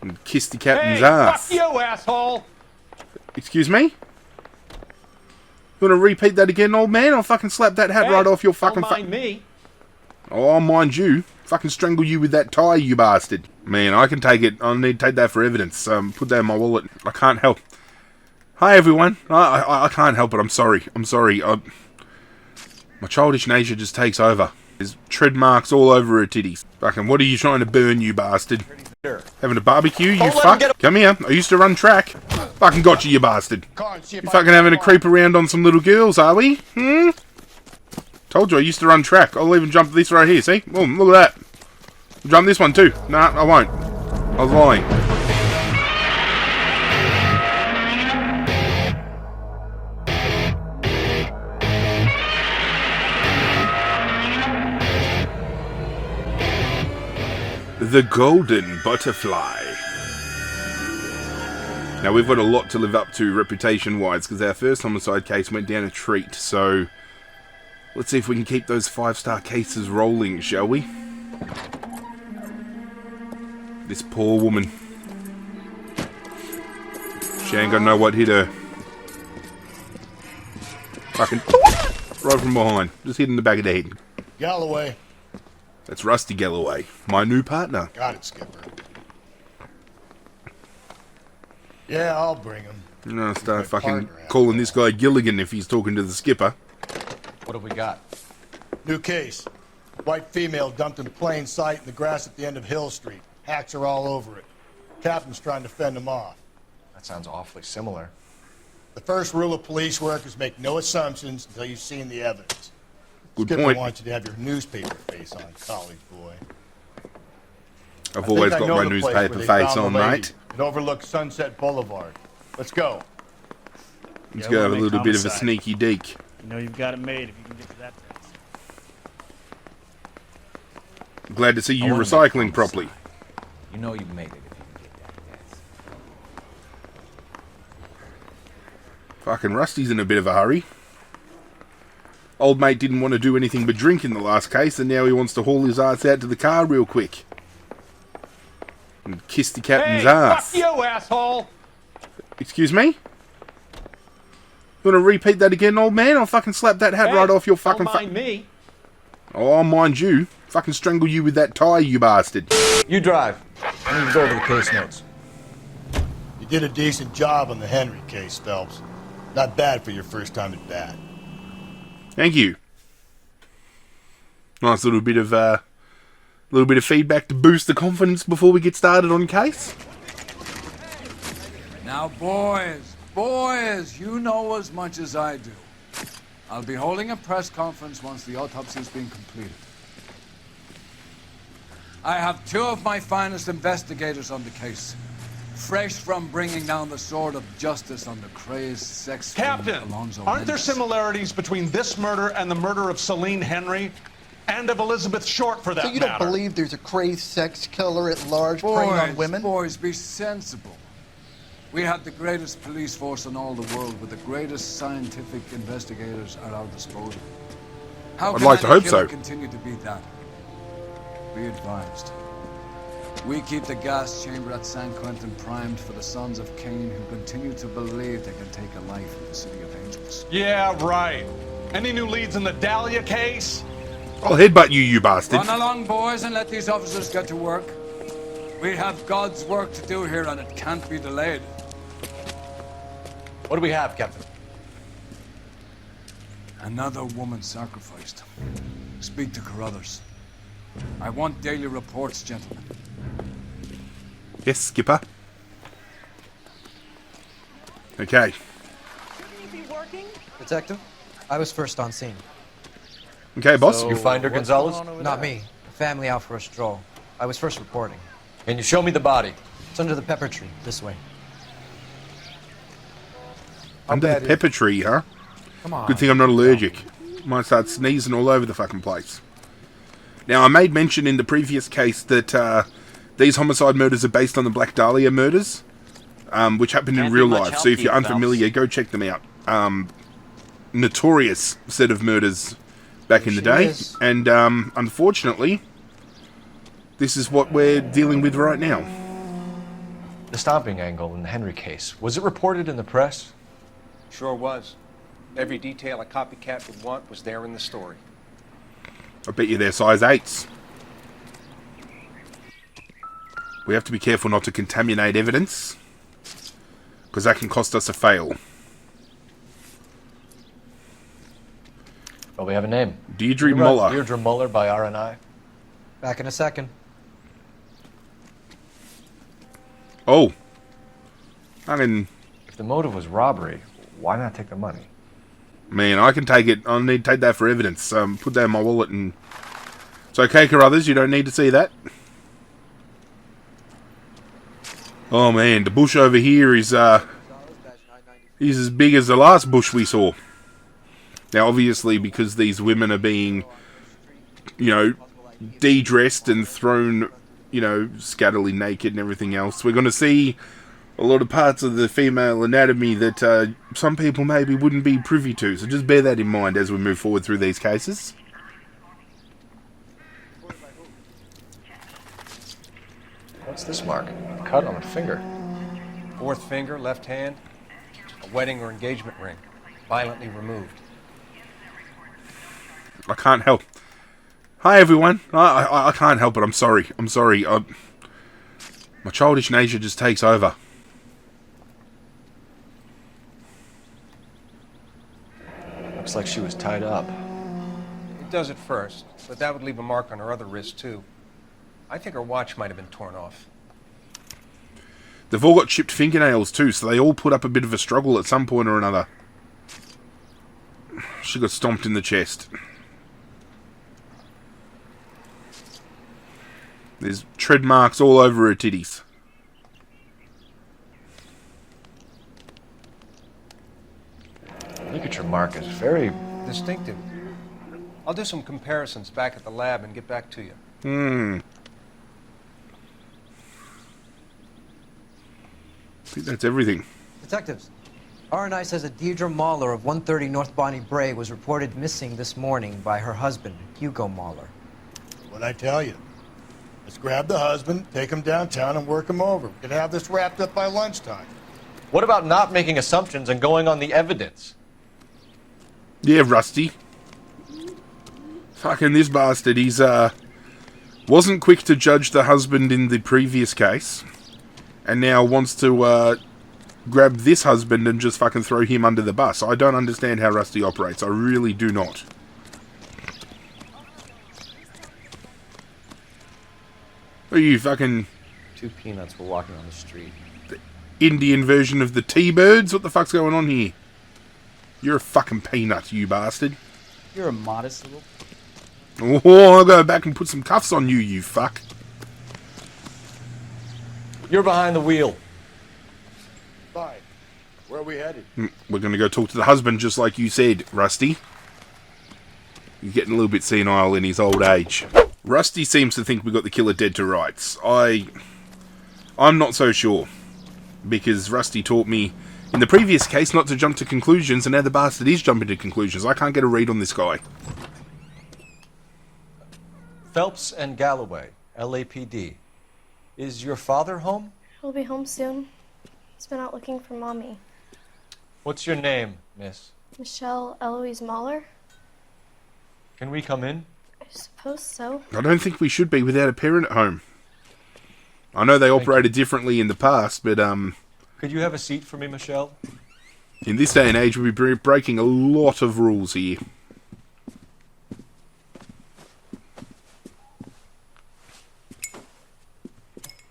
and kiss the captain's ass. Fuck you, asshole! Excuse me? You want to repeat that again, old man? I'll fucking slap that hat right off your fucking face. Don't mind me. Oh, I'll mind you. Fucking strangle you with that tie, you bastard. Man, I can take it. I need to take that for evidence. Put that in my wallet. I can't help. Hi, everyone. I can't help it. I'm sorry. I'm sorry. My childish nature just takes over. There's tread marks all over her titties. Fucking, what are you trying to burn, you bastard? Having a barbecue, you fuck? Come here. I used to run track. Fucking got you, you bastard. You fucking having a creep around on some little girls, are we? Hmm? Told you I used to run track. I'll even jump this right here, see? Oh, look at that. I'll jump this one too. Nah, I won't. I was lying. The Golden Butterfly. Now, we've got a lot to live up to reputation-wise, because our first homicide case went down a treat, so let's see if we can keep those 5-star cases rolling, shall we? This poor woman. She ain't gonna know what hit her. Fucking right from behind. Just hit in the back of the head. Galloway. That's Rusty Galloway, my new partner. Got it, Skipper. Yeah, I'll bring him. No, start fucking calling this guy Gilligan if he's talking to the skipper. What have we got? New case. White female dumped in plain sight in the grass at the end of Hill Street. Hacks are all over it. Captain's trying to fend them off. That sounds awfully similar. The first rule of police work is make no assumptions until you've seen the evidence. Good Skipper point. wants you to have your newspaper face on, college boy. I've always got my newspaper face on, mate. It overlooks Sunset Boulevard. Let's go. Let's go have a little bit of a sneaky deek. You know you've got it made if you can get to that place. Glad to see you recycling properly. You know you made it if you can get that, yes. Fucking Rusty's in a bit of a hurry. Old mate didn't want to do anything but drink in the last case, and now he wants to haul his ass out to the car real quick. And kiss the captain's ass. Fuck you, asshole! Excuse me? You want to repeat that again, old man? I'll fucking slap that hat right off your fucking face. Don't mind me. Oh, I'll mind you. Fucking strangle you with that tie, you bastard. You drive. I need to go over the case notes. You did a decent job on the Henry case, Phelps. Not bad for your first time at bat. Thank you. Nice little bit of feedback to boost the confidence before we get started on case. Now, boys, you know as much as I do. I'll be holding a press conference once the autopsy's been completed. I have 2 of my finest investigators on the case. Fresh from bringing down the sword of justice on the crazed sex Captain, aren't there similarities between this murder and the murder of Celine Henry and of Elizabeth Short, for that matter? So you don't believe there's a crazed sex killer at large preying on women? Boys, be sensible. We have the greatest police force in all the world with the greatest scientific investigators at our disposal. How I'd can like to any hope killer so. continue to be that? Be advised. We keep the gas chamber at San Quentin primed for the sons of Cain who continue to believe they can take a life in the City of Angels. Yeah, right. Any new leads in the Dahlia case? I'll headbutt you, you bastard. Run along, boys, and let these officers get to work. We have God's work to do here, and it can't be delayed. What do we have, Captain? Another woman sacrificed. Speak to Carruthers. I want daily reports, gentlemen. Yes, Skipper. Okay. Shouldn't you be working? Detective, I was first on scene. Okay, boss. So, you find her, Gonzalez? Not me. Family out for a stroll. I was first reporting. Can you show me the body? It's under the pepper tree, this way. Under the pepper tree, huh? Come on. Good thing I'm not allergic. Might start sneezing all over the fucking place. Now, I made mention in the previous case that these homicide murders are based on the Black Dahlia murders, which happened in real life. So if you're unfamiliar, go check them out. Notorious set of murders back in the day. And unfortunately, this is what we're dealing with right now. The stomping angle in the Henry case, was it reported in the press? Sure was. Every detail a copycat would want was there in the story. I bet you they're size 8s. We have to be careful not to contaminate evidence, because that can cost us a fail. Well, we have a name. Deirdre Muller. Deirdre Muller by RNI. Back in a second. Oh. I mean, If the motive was robbery, why not take the money? man, I can take it. I'll need to take that for evidence. Put that in my wallet and... It's okay, Carruthers, you don't need to see that. Oh man, the bush over here is he's as big as the last bush we saw. Now obviously because these women are being, you know, de-dressed and thrown, you know, scantily naked and everything else, we're going to see a lot of parts of the female anatomy that some people maybe wouldn't be privy to. So just bear that in mind as we move forward through these cases. What's this mark? A cut on a finger. Fourth finger, left hand, a wedding or engagement ring, violently removed. I can't help. Hi everyone. I can't help it. I'm sorry. I'm sorry. My childish nature just takes over. Looks like she was tied up. It does at first, but that would leave a mark on her other wrist too. I think her watch might have been torn off. They've all got chipped fingernails too, so they all put up a bit of a struggle at some point or another. She got stomped in the chest. There's tread marks all over her titties. Ligature mark is very Distinctive. I'll do some comparisons back at the lab and get back to you. I think that's everything. Detectives, RNI says that Deirdre Mahler of 130 North Bonnie Bray was reported missing this morning by her husband, Hugo Mahler. What'd I tell you? Let's grab the husband, take him downtown, and work him over. We could have this wrapped up by lunchtime. What about not making assumptions and going on the evidence? Yeah, Rusty. Fucking this bastard, he's, wasn't quick to judge the husband in the previous case, and now wants to, grab this husband and just fucking throw him under the bus. I don't understand how Rusty operates. I really do not. Are you fucking... Two peanuts were walking on the street. The Indian version of the T-Birds? What the fuck's going on here? You're a fucking peanut, you bastard. You're a modest little... Oh, I'll go back and put some cuffs on you, you fuck. You're behind the wheel. Fine. Where are we headed? We're going to go talk to the husband, just like you said, Rusty. He's getting a little bit senile in his old age. Rusty seems to think we got the killer dead to rights. I'm not so sure. Because Rusty taught me, in the previous case, not to jump to conclusions, and now the bastard is jumping to conclusions. I can't get a read on this guy. Phelps and Galloway, LAPD. Is your father home? He'll be home soon. He's been out looking for Mommy. What's your name, miss? Michelle Eloise Mahler? Can we come in? I suppose so. I don't think we should be without a parent at home. I know they operated differently in the past, but, Could you have a seat for me, Michelle? in this day and age, we'll be breaking a lot of rules here.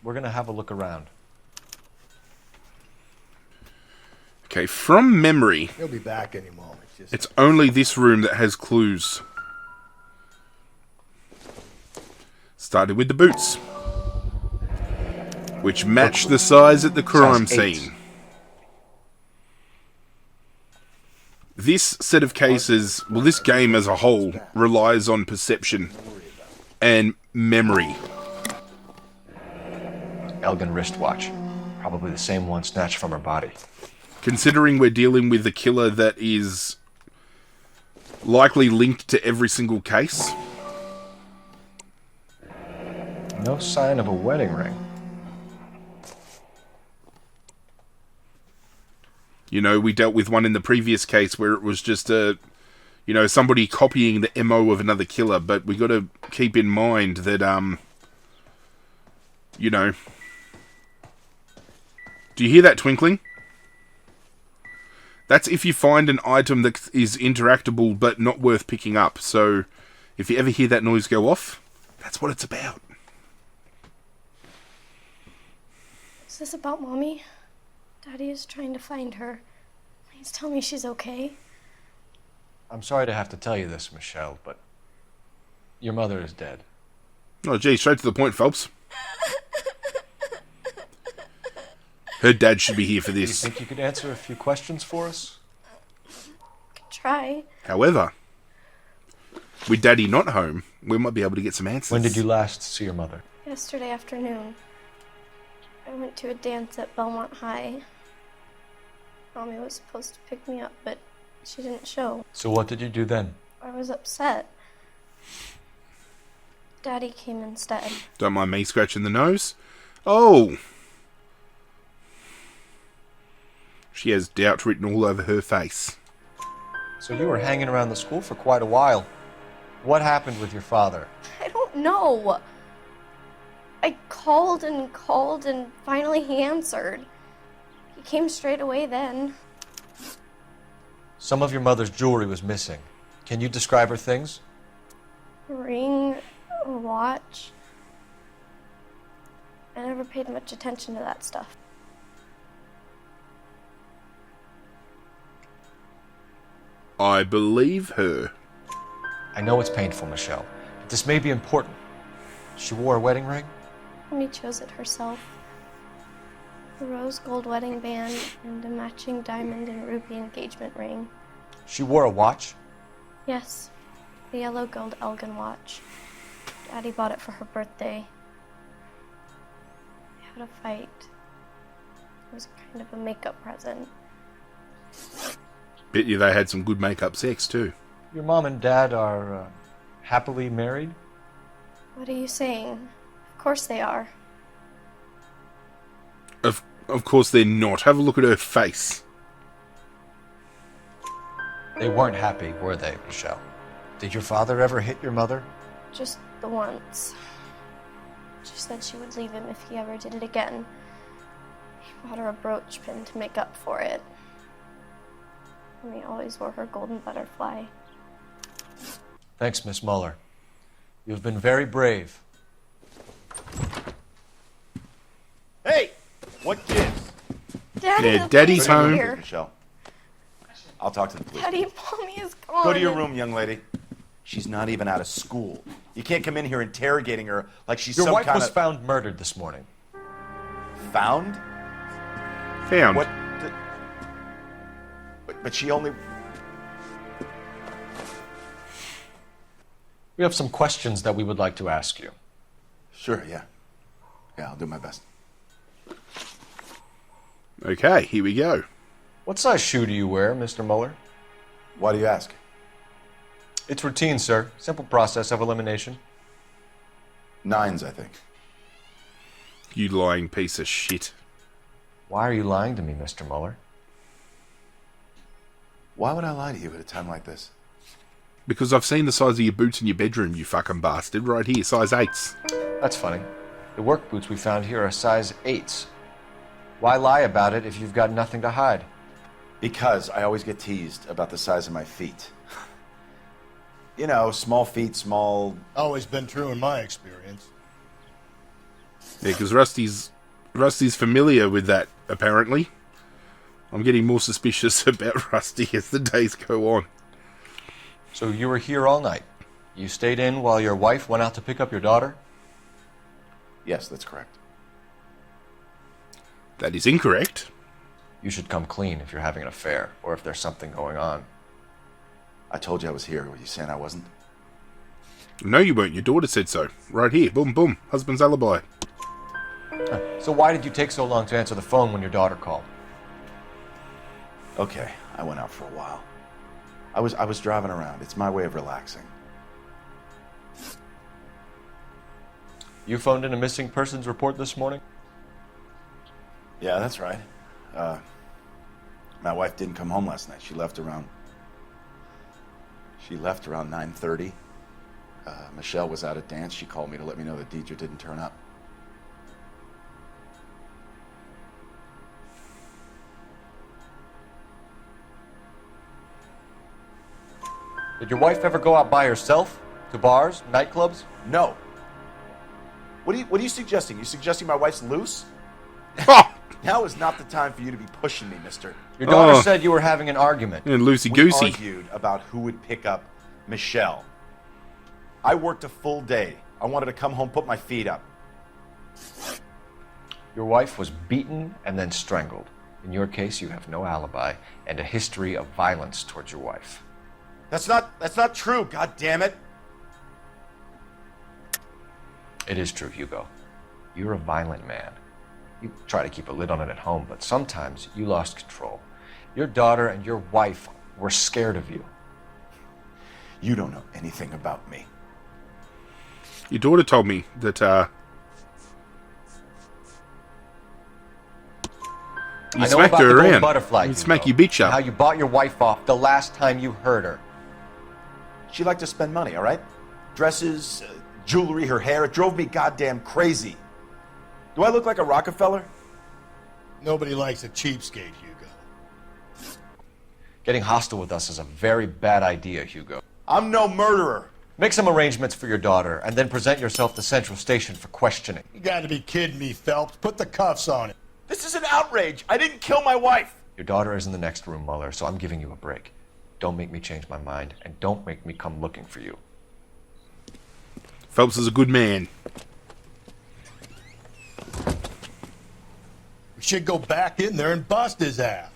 We're gonna have a look around. Okay, from memory, He'll be back any moment. it's only this room that has clues. Started with the boots, which match the size at the crime Size 8. scene. This set of cases, well, this game as a whole, relies on perception and memory. Elgin wristwatch. Probably the same one snatched from her body. Considering we're dealing with a killer that is likely linked to every single case. No sign of a wedding ring. You know, we dealt with one in the previous case where it was just somebody copying the MO of another killer, but we got to keep in mind that, do you hear that twinkling? That's if you find an item that is interactable but not worth picking up. So, if you ever hear that noise go off, that's what it's about. Is this about Mommy? Daddy is trying to find her. Please tell me she's okay. I'm sorry to have to tell you this, Michelle, but your mother is dead. Oh, gee, straight to the point, Phelps. Her dad should be here for Do you this. think you could answer a few questions for us? Could try. However, with Daddy not home, we might be able to get some answers. When did you last see your mother? Yesterday afternoon, I went to a dance at Belmont High. Mommy was supposed to pick me up, but she didn't show. So what did you do then? I was upset. Daddy came instead. Don't mind me scratching the nose. Oh! She has doubt written all over her face. So you were hanging around the school for quite a while. What happened with your father? I don't know. I called and finally he answered. He came straight away then. Some of your mother's jewelry was missing. Can you describe her things? A ring, a watch. I never paid much attention to that stuff. I believe her. I know it's painful, Michelle, but this may be important. She wore a wedding ring? Mommy chose it herself. A rose gold wedding band and a matching diamond and ruby engagement ring. She wore a watch? Yes, the yellow gold Elgin watch. Daddy bought it for her birthday. They had a fight. It was kind of a makeup present. Bet you they had some good make-up sex too. Your mom and dad are happily married? What are you saying? Of course they are. Of course they're not. Have a look at her face. They weren't happy, were they, Michelle? Did your father ever hit your mother? Just the once. She said she would leave him if he ever did it again. He bought her a brooch pin to make up for it. And he always wore her golden butterfly. Thanks, Miss Muller. You've been very brave. Hey! What gives? Daddy, Yeah, the Daddy's police are home. here. Michelle. I'll talk to the police. Daddy, Mommy is gone. Go to your room, young lady. She's not even out of school. You can't come in here interrogating her like she's Your some wife kind was of... found murdered this morning. Found? Found. What? But she only... We have some questions that we would like to ask you. Sure, yeah. Yeah, I'll do my best. Okay, here we go. What size shoe do you wear, Mr. Muller? Why do you ask? It's routine, sir. Simple process of elimination. 9s, I think. You lying piece of shit. Why are you lying to me, Mr. Muller? Why would I lie to you at a time like this? Because I've seen the size of your boots in your bedroom, you fucking bastard. Right here, size 8s. That's funny. The work boots we found here are size 8s. Why lie about it if you've got nothing to hide? Because I always get teased about the size of my feet. You know, small feet, small... Always been true in my experience. Yeah, because Rusty's familiar with that, apparently. I'm getting more suspicious about Rusty as the days go on. So you were here all night. You stayed in while your wife went out to pick up your daughter? Yes, that's correct. That is incorrect. You should come clean if you're having an affair, or if there's something going on. I told you I was here. Were you saying I wasn't? No, you weren't. Your daughter said so. Right here. Boom, boom. Husband's alibi. So why did you take so long to answer the phone when your daughter called? Okay, I went out for a while. I was driving around. It's my way of relaxing. You phoned in a missing persons report this morning? Yeah, that's right. My wife didn't come home last night. She left around 9:30. Michelle was out at dance. She called me to let me know that Deidre didn't turn up. Did your wife ever go out by herself? To bars, nightclubs? No. What are you suggesting? You suggesting my wife's loose? Now is not the time for you to be pushing me, mister. Your daughter said you were having an argument. And We loosey-goosey. argued about who would pick up Michelle. I worked a full day. I wanted to come home, put my feet up. Your wife was beaten and then strangled. In your case, you have no alibi and a history of violence towards your wife. That's not true, god damn it. It is true, Hugo. You're a violent man. You try to keep a lid on it at home, but sometimes you lost control. Your daughter and your wife were scared of you. You don't know anything about me. Your daughter told me that, you I know smacked about her the golden around. butterfly, You Hugo, smack your bitch and up. how you bought your wife off the last time you heard her. She liked to spend money, all right? Dresses, jewelry, her hair. It drove me goddamn crazy. Do I look like a Rockefeller? Nobody likes a cheapskate, Hugo. Getting hostile with us is a very bad idea, Hugo. I'm no murderer. Make some arrangements for your daughter, and then present yourself to Central Station for questioning. You gotta be kidding me, Phelps. Put the cuffs on it. This is an outrage. I didn't kill my wife. Your daughter is in the next room, Muller, so I'm giving you a break. Don't make me change my mind, and don't make me come looking for you. Phelps is a good man. We should go back in there and bust his ass.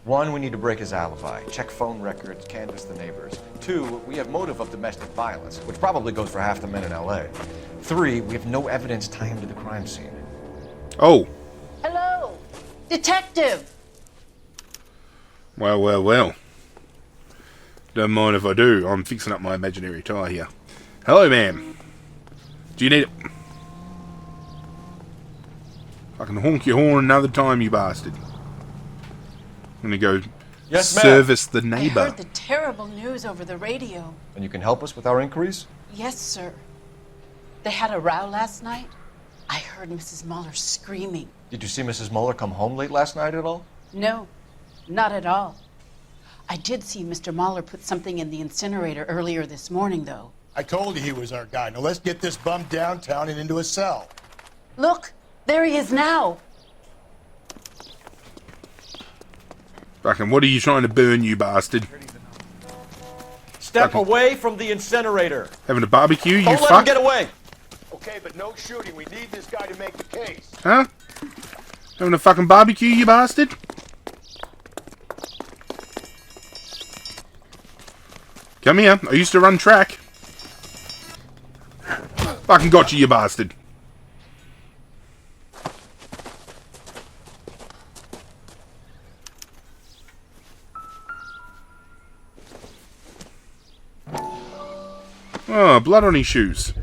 1, we need to break his alibi. Check phone records, canvass the neighbors. 2, we have motive of domestic violence, which probably goes for half the men in L.A. 3, we have no evidence tying him to the crime scene. Oh. Hello, detective. Well. Don't mind if I do. I'm fixing up my imaginary tie here. Hello, ma'am. Do you need it? I can honk your horn another time, you bastard. I'm gonna go service the neighbor. I heard the terrible news over the radio. And you can help us with our inquiries? Yes, sir. They had a row last night. I heard Mrs. Muller screaming. Did you see Mrs. Muller come home late last night at all? No, not at all. I did see Mr. Muller put something in the incinerator earlier this morning, though. I told you he was our guy. Now let's get this bum downtown and into a cell. Look, there he is now. Fucking, what are you trying to burn, you bastard? Step away from the incinerator. Having a barbecue, you Don't fuck? let him get away. Okay, but no shooting. We need this guy to make the case. Huh? Having a fucking barbecue, you bastard? Come here. I used to run track. Fucking got you, you bastard. Oh, blood on his shoes.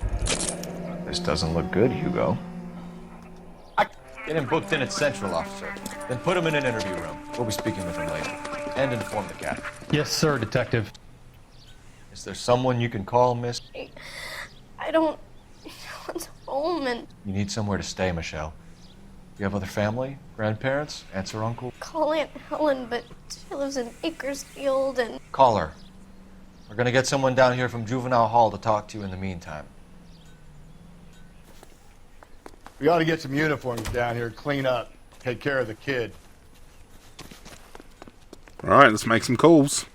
This doesn't look good, Hugo. Get him booked in at Central, officer. Then put him in an interview room. We'll be speaking with him later. And inform the captain. Yes, sir, detective. Is there someone you can call, miss? I don't want home and You need somewhere to stay, Michelle. You have other family? Grandparents? Aunts or uncle? call Aunt Helen, but she lives in Bakersfield and Call her. We're gonna get someone down here from Juvenile Hall to talk to you in the meantime. We ought to get some uniforms down here, clean up, take care of the kid. Alright, let's make some calls.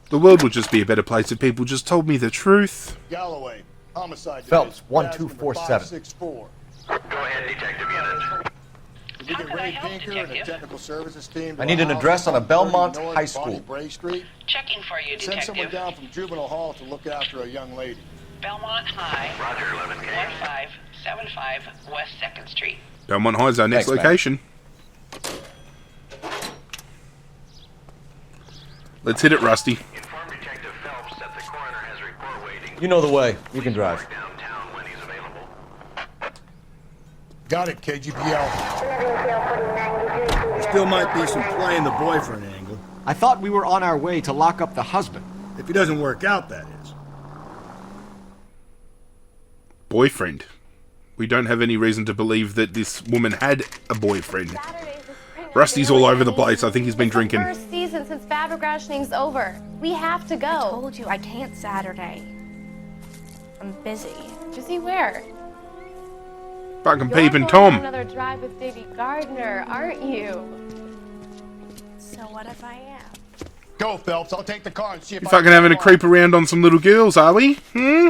The world would just be a better place if people just told me the truth. Galloway, homicide. Phelps, division, 1247. 564. Go ahead, detective unit. Did we get Ray Pinker and the technical services team? to I need our an house address on a Belmont 30 North High School. Bonnie Bray Street? Checking for you, Send someone detective. down from Juvenile Hall to look after a young lady. Belmont High. Roger, 11K. 1575 West 2nd Street. Belmont High is our next Thanks, location. Let's hit it, Rusty. Inform Detective Phelps that the coroner has a report waiting. You know the way. You can drive. Downtown when he's available. Got it, KGPL. There still might be some playing the boyfriend angle. I thought we were on our way to lock up the husband. If he doesn't work out, that is. Boyfriend. We don't have any reason to believe that this woman had a boyfriend. Rusty's all over the place. I think he's been drinking. First season since fabric rationing's over. We have to go. I told you I can't Saturday. I'm busy. Busy where? Fucking You're peeping going Tom. on another drive with Davy Gardner, aren't you? So what if I am? Go, Phelps. I'll take the car and see if You I fucking can having a get creep around on some little girls, are we? Hmm?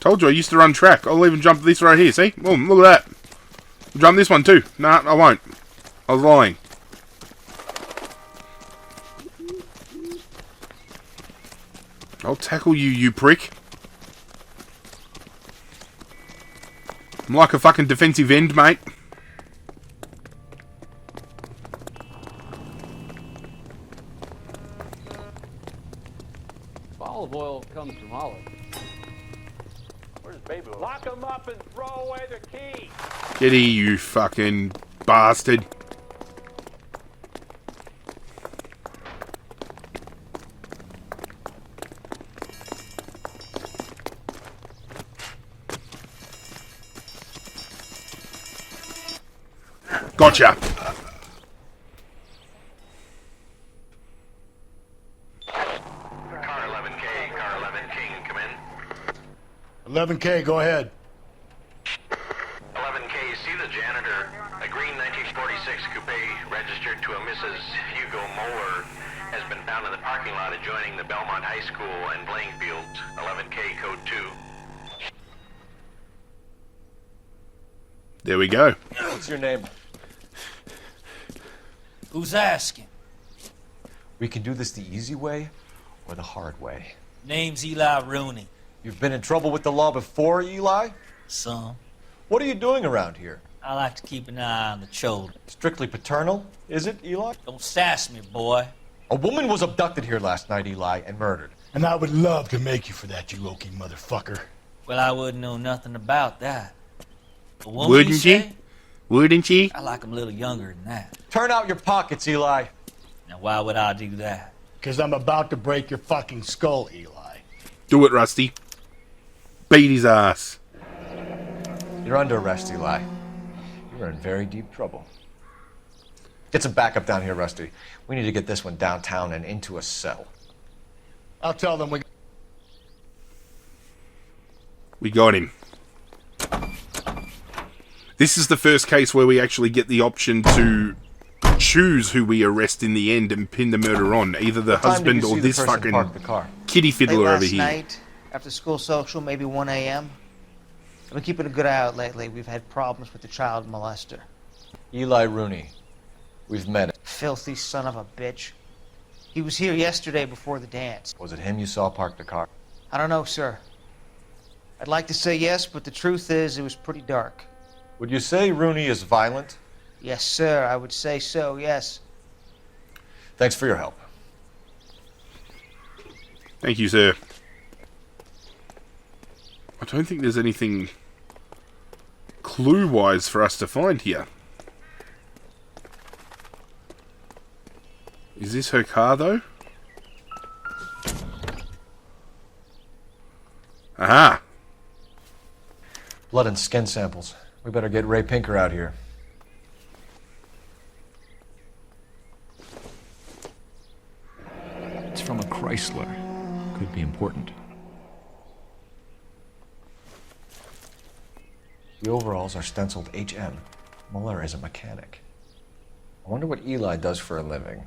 Told you I used to run track. I'll even jump this right here, see? Oh, look at that. I'll jump this one too. Nah, I won't. I was lying. I'll tackle you, you prick. I'm like a fucking defensive end, mate. Olive oil comes from olive. Where's baby oil? Lock him up and throw away the key. Get here, you fucking bastard. Gotcha. Car 11K, can come in. 11K, go ahead. 11K, see the janitor. A green 1946 coupe registered to a Mrs. Hugo Moeller has been found in the parking lot adjoining the Belmont High School and playing fields. 11K, code 2. There we go. What's your name? Who's asking? We can do this the easy way or the hard way. Name's Eli Rooney. You've been in trouble with the law before, Eli? Some. What are you doing around here? I like to keep an eye on the children. Strictly paternal, is it, Eli? Don't sass me, boy. A woman was abducted here last night, Eli, and murdered. And I would love to make you for that, you Okie motherfucker. Well, I wouldn't know nothing about that. A woman, Wouldn't you you? say? Wouldn't you? I like 'em a little younger than that. Turn out your pockets, Eli. Now, why would I do that? Because I'm about to break your fucking skull, Eli. Do it, Rusty. Beat his ass. You're under arrest, Eli. You're in very deep trouble. Get some backup down here, Rusty. We need to get this one downtown and into a cell. I'll tell them We got him. This is the first case where we actually get the option to choose who we arrest in the end and pin the murder on. Either the husband or this fucking kitty fiddler over here. Night, after school social, maybe 1 a.m. I've been keeping a good eye out lately. We've had problems with the child molester. Eli Rooney. We've met him. Filthy son of a bitch. He was here yesterday before the dance. Was it him you saw park the car? I don't know, sir. I'd like to say yes, but the truth is it was pretty dark. Would you say Rooney is violent? Yes, sir. I would say so, yes. Thanks for your help. Thank you, sir. I don't think there's anything clue-wise for us to find here. Is this her car, though? Aha! Blood and skin samples. We better get Ray Pinker out here. It's from a Chrysler. Could be important. The overalls are stenciled HM. Muller is a mechanic. I wonder what Eli does for a living.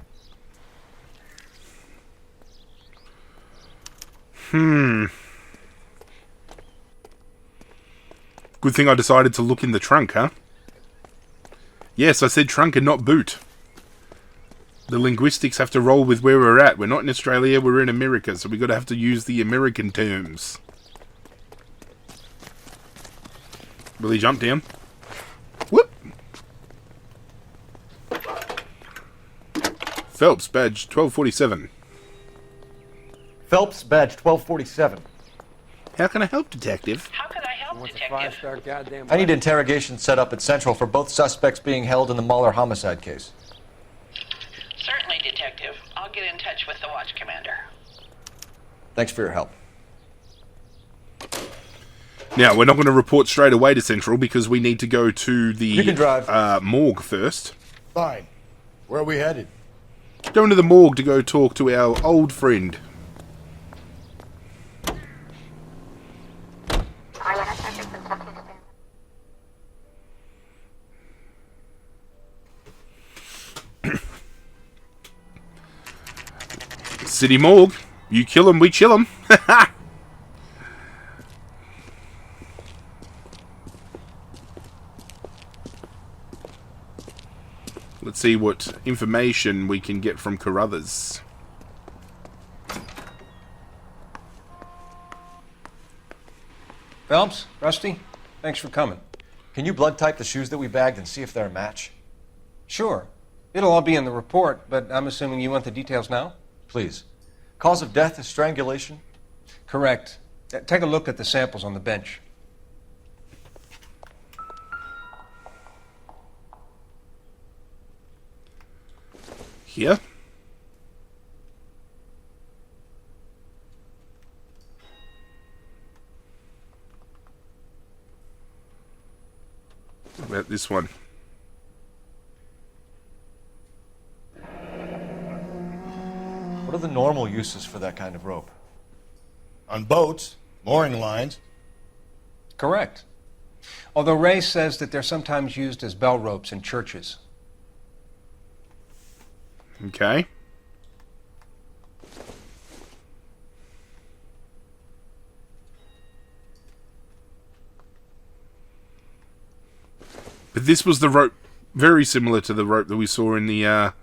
Good thing I decided to look in the trunk, huh? Yes, I said trunk and not boot. The linguistics have to roll with where we're at. We're not in Australia, we're in America, so we've got to have to use the American terms. Will he jump down? Whoop! Phelps, badge 1247. Phelps, badge 1247. How can I help, Detective? How can I help, Detective? Goddamn. I need interrogation set up at Central for both suspects being held in the Mahler homicide case. Certainly, Detective. I'll get in touch with the watch commander. Thanks for your help. Now, we're not going to report straight away to Central because we need to go to the You can drive. Morgue first. Fine. Where are we headed? Going to the morgue to go talk to our old friend. City Morgue. You kill him, we chill him. Let's see what information we can get from Carruthers. Phelps, Rusty, thanks for coming. Can you blood type the shoes that we bagged and see if they're a match? Sure. It'll all be in the report, but I'm assuming you want the details now? Please. Cause of death is strangulation? Correct. Take a look at the samples on the bench. Here. What about this one? What are the normal uses for that kind of rope? On boats, mooring lines. Correct. Although Ray says that they're sometimes used as bell ropes in churches. Okay. But this was the rope, very similar to the rope that we saw in the, I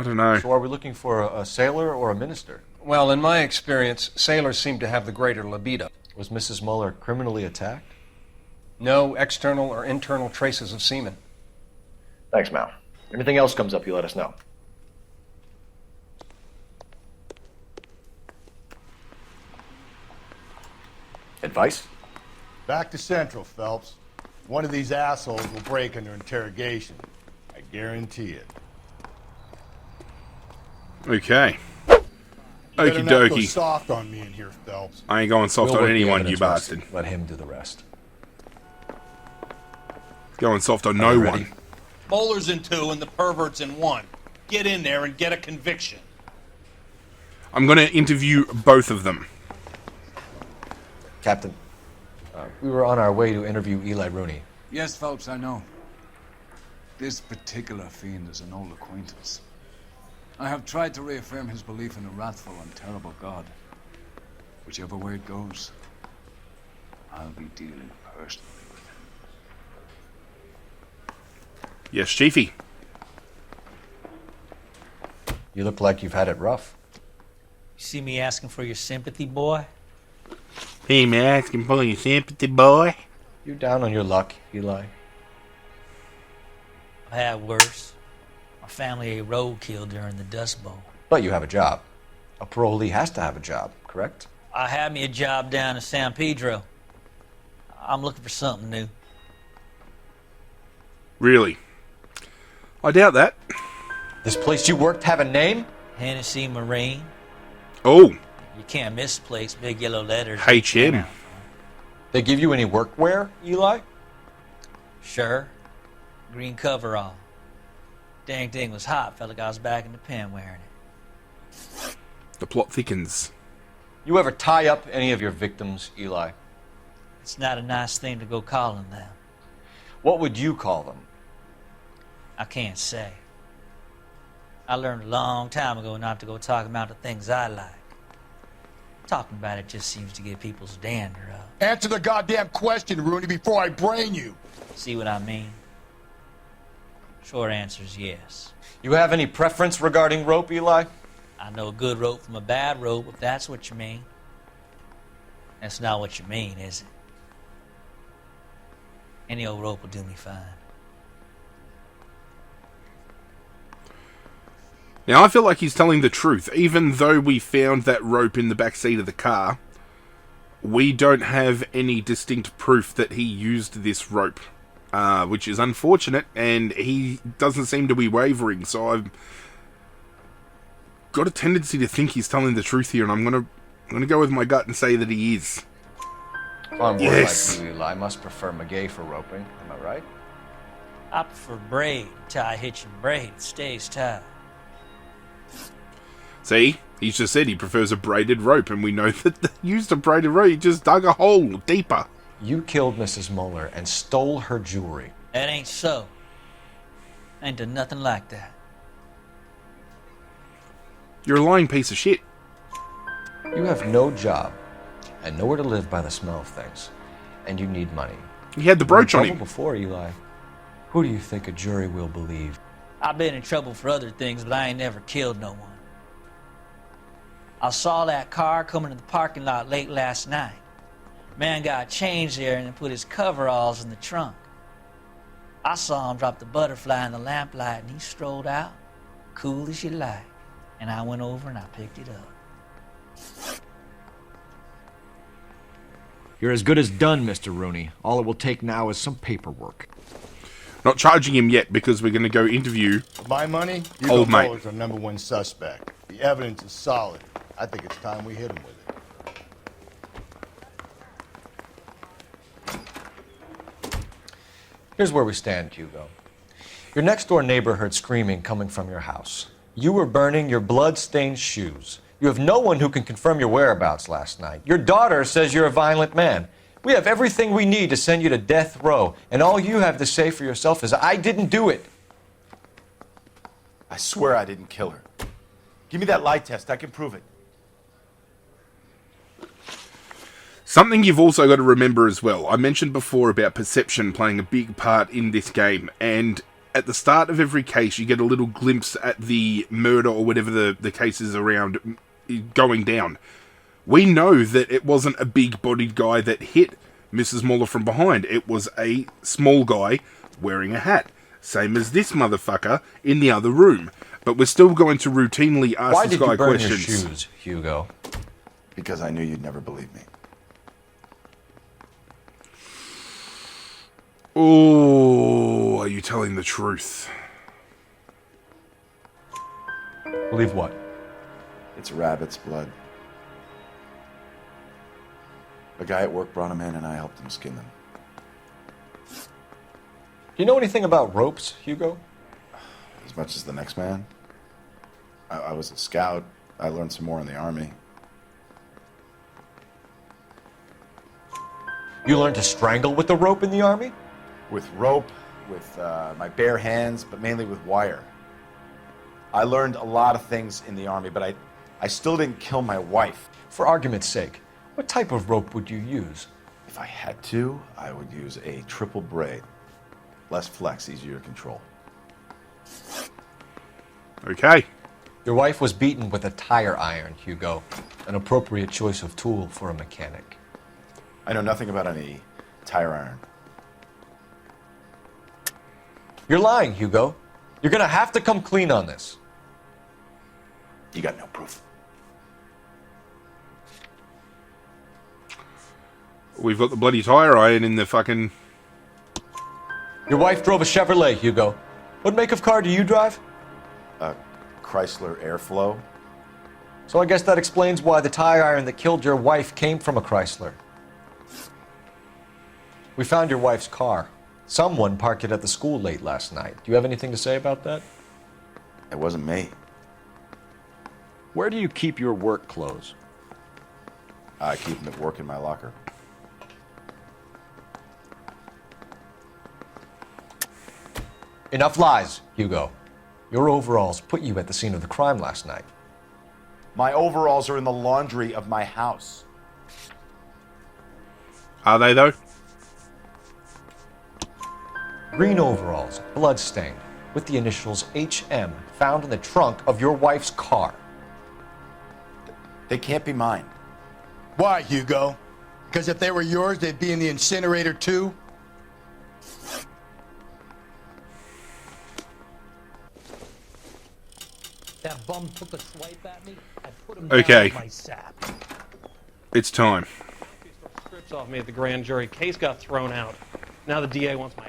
don't know. So are we looking for a sailor or a minister? Well, in my experience, sailors seem to have the greater libido. Was Mrs. Muller criminally attacked? No external or internal traces of semen. Thanks, Mal. Anything else comes up, you let us know. Advice? Back to Central, Phelps. One of these assholes will break under interrogation. I guarantee it. Okay. You better Okie not go dokie. soft on me in here, Phelps. I ain't going soft We'll on work the anyone, you evidence, Rusty. bastard. Let him do the rest. Going soft on Are no you one. ready? Bowler's in 2 and the pervert's in 1. Get in there and get a conviction. I'm going to interview both of them. Captain, we were on our way to interview Eli Rooney. Yes, Phelps, I know. This particular fiend is an old acquaintance. I have tried to reaffirm his belief in a wrathful and terrible God. Whichever way it goes, I'll be dealing personally with him. Yes, Chiefy. You look like you've had it rough. You see me asking for your sympathy, boy? Hey, man, asking for your sympathy, boy. You down on your luck, Eli? I had worse. My family ate roadkill during the Dust Bowl. But you have a job. A parolee has to have a job, correct? I had me a job down in San Pedro. I'm looking for something new. Really? I doubt that. This place you worked have a name? Hennessy Marine. Oh. You can't misplace big yellow letters. HM. They give you any workwear, Eli? Sure. Green coverall. Dang thing was hot. Felt like I was back in the pen wearing it. The plot thickens. You ever tie up any of your victims, Eli? It's not a nice thing to go calling them. What would you call them? I can't say. I learned a long time ago not to go talking about the things I like. Talking about it just seems to get people's dander up. Answer the goddamn question, Rooney, before I brain you. See what I mean? Short answer is yes. You have any preference regarding rope, Eli? I know a good rope from a bad rope, if that's what you mean. That's not what you mean, is it? Any old rope will do me fine. Now, I feel like he's telling the truth. Even though we found that rope in the back seat of the car, we don't have any distinct proof that he used this rope, which is unfortunate, and he doesn't seem to be wavering, so I've got a tendency to think he's telling the truth here, and I'm gonna go with my gut and say that he is. If I'm more Yes. like you, Eli, I must prefer McGay for roping. Am I right? I prefer braid. Tie, hitch, and braid. It stays tied. See? He's just said he prefers a braided rope, and we know that they used a braided rope. He just dug a hole deeper. You killed Mrs. Muller and stole her jewelry. That ain't so. I ain't done nothing like that. You're a lying piece of shit. You have no job and nowhere to live by the smell of things, and you need money. He had the brooch on him. Before, Eli. Who do you think a jury will believe? I've been in trouble for other things, but I ain't never killed no one. I saw that car coming to the parking lot late last night. Man got changed there and then put his coveralls in the trunk. I saw him drop the butterfly in the lamplight, and he strolled out, cool as you like. And I went over and I picked it up. You're as good as done, Mr. Rooney. All it will take now is some paperwork. Not charging him yet, because we're going to go interview For my money, Hugo old mate. Muller's our #1 suspect. The evidence is solid. I think it's time we hit him with it. Here's where we stand, Hugo. Your next-door neighbor heard screaming coming from your house. You were burning your blood-stained shoes. You have no one who can confirm your whereabouts last night. Your daughter says you're a violent man. We have everything we need to send you to death row, and all you have to say for yourself is, I didn't do it. I swear I didn't kill her. Give me that lie test. I can prove it. Something you've also got to remember as well. I mentioned before about perception playing a big part in this game, and at the start of every case you get a little glimpse at the murder or whatever the case is around going down. We know that it wasn't a big-bodied guy that hit Mrs. Muller from behind. It was a small guy wearing a hat. Same as this motherfucker in the other room. But we're still going to routinely ask Why this did guy you burn questions. your shoes, Hugo? Because I knew you'd never believe me. Oh, are you telling the truth? Believe what? It's rabbit's blood. A guy at work brought him in and I helped him skin them. Do you know anything about ropes, Hugo? As much as the next man. I was a scout. I learned some more in the army. You learned to strangle with the rope in the army? With rope, with my bare hands, but mainly with wire. I learned a lot of things in the army, but I still didn't kill my wife. For argument's sake, what type of rope would you use? If I had to, I would use a triple braid. Less flex, easier to control. Okay. Your wife was beaten with a tire iron, Hugo. An appropriate choice of tool for a mechanic. I know nothing about any tire iron. You're lying, Hugo. You're gonna have to come clean on this. You got no proof. We've got the bloody tire iron in the fucking... Your wife drove a Chevrolet, Hugo. What make of car do you drive? A Chrysler Airflow. So I guess that explains why the tire iron that killed your wife came from a Chrysler. We found your wife's car. Someone parked it at the school late last night. Do you have anything to say about that? It wasn't me. Where do you keep your work clothes? I keep them at work in my locker. Enough lies, Hugo. Your overalls put you at the scene of the crime last night. My overalls are in the laundry of my house. Are they, though? Green overalls, blood-stained, with the initials HM found in the trunk of your wife's car. They can't be mine. Why, Hugo? Because if they were yours, they'd be in the incinerator too? That that bum took a swipe at me, I'd put him Okay. down with my sap. It's time. Strips off me at the grand jury. Case got thrown out. Now the DA wants my...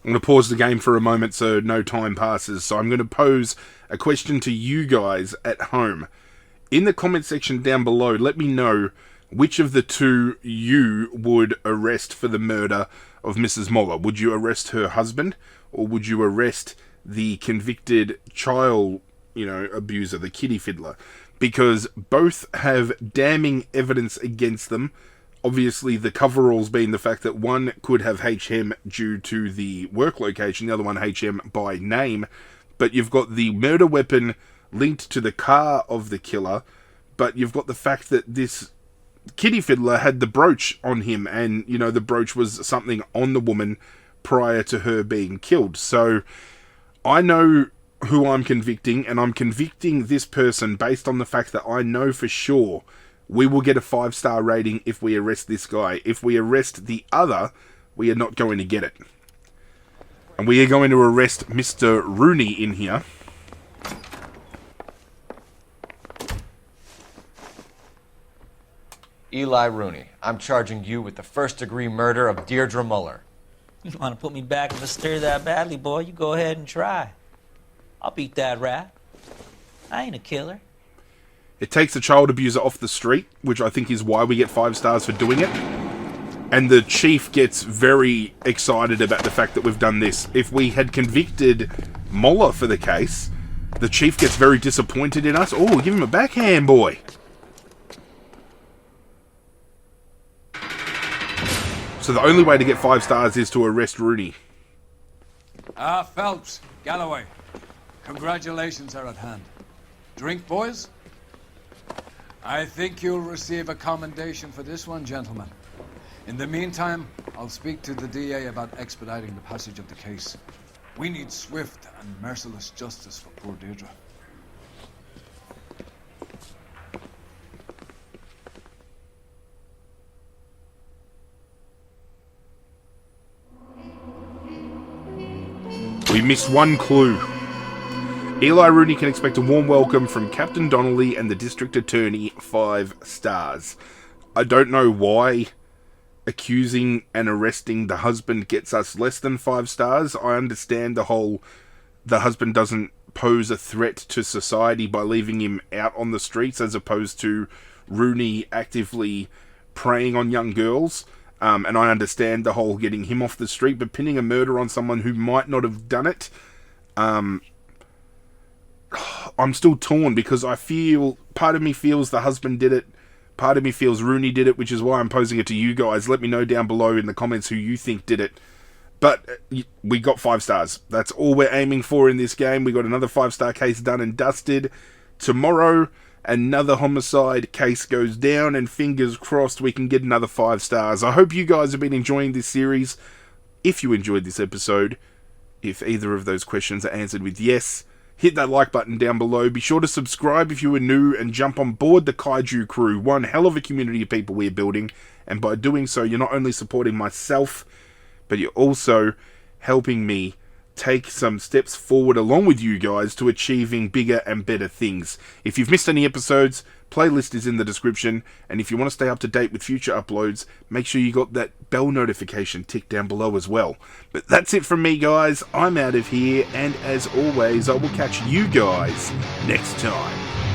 I'm going to pause the game for a moment so no time passes. So I'm going to pose a question to you guys at home. In the comment section down below, let me know which of the two you would arrest for the murder of Mrs. Moller. Would you arrest her husband, or would you arrest the convicted child, abuser, the kiddie fiddler? Because both have damning evidence against them. Obviously, the coveralls being the fact that one could have HM due to the work location, the other one HM by name. But you've got the murder weapon linked to the car of the killer. But you've got the fact that this kiddie fiddler had the brooch on him, and the brooch was something on the woman prior to her being killed. So I know who I'm convicting, and I'm convicting this person based on the fact that I know for sure we will get a 5-star rating if we arrest this guy. If we arrest the other, we are not going to get it. And we are going to arrest Mr. Rooney in here. Eli Rooney, I'm charging you with the first-degree murder of Deirdre Muller. You want to put me back in the stir that badly, boy? You go ahead and try. I'll beat that rap. I ain't a killer. It takes a child abuser off the street, which I think is why we get 5 stars for doing it. And the chief gets very excited about the fact that we've done this. If we had convicted Moller for the case, the chief gets very disappointed in us. Oh, give him a backhand, boy. So the only way to get 5 stars is to arrest Rooney. Phelps, Galloway, congratulations are at hand. Drink, boys? I think you'll receive a commendation for this one, gentlemen. In the meantime, I'll speak to the DA about expediting the passage of the case. We need swift and merciless justice for poor Deirdre. We missed one clue. Eli Rooney can expect a warm welcome from Captain Donnelly and the District Attorney, 5 stars. I don't know why accusing and arresting the husband gets us less than 5 stars. I understand the husband doesn't pose a threat to society by leaving him out on the streets, as opposed to Rooney actively preying on young girls. And I understand the whole getting him off the street, but pinning a murder on someone who might not have done it, I'm still torn, because part of me feels the husband did it, part of me feels Rooney did it, which is why I'm posing it to you guys. Let me know down below in the comments who you think did it. But we got 5 stars. That's all we're aiming for in this game. We got another 5-star case done and dusted. Tomorrow, another homicide case goes down, and fingers crossed we can get another 5 stars. I hope you guys have been enjoying this series. If you enjoyed this episode, if either of those questions are answered with yes, hit that like button down below. Be sure to subscribe if you are new, and jump on board the Kaiju crew. One hell of a community of people we're building, and by doing so, you're not only supporting myself, but you're also helping me take some steps forward along with you guys to achieving bigger and better things. If you've missed any episodes, playlist is in the description, and if you want to stay up to date with future uploads, make sure you got that bell notification tick down below as well. But that's it from me, guys. I'm out of here, and as always, I will catch you guys next time.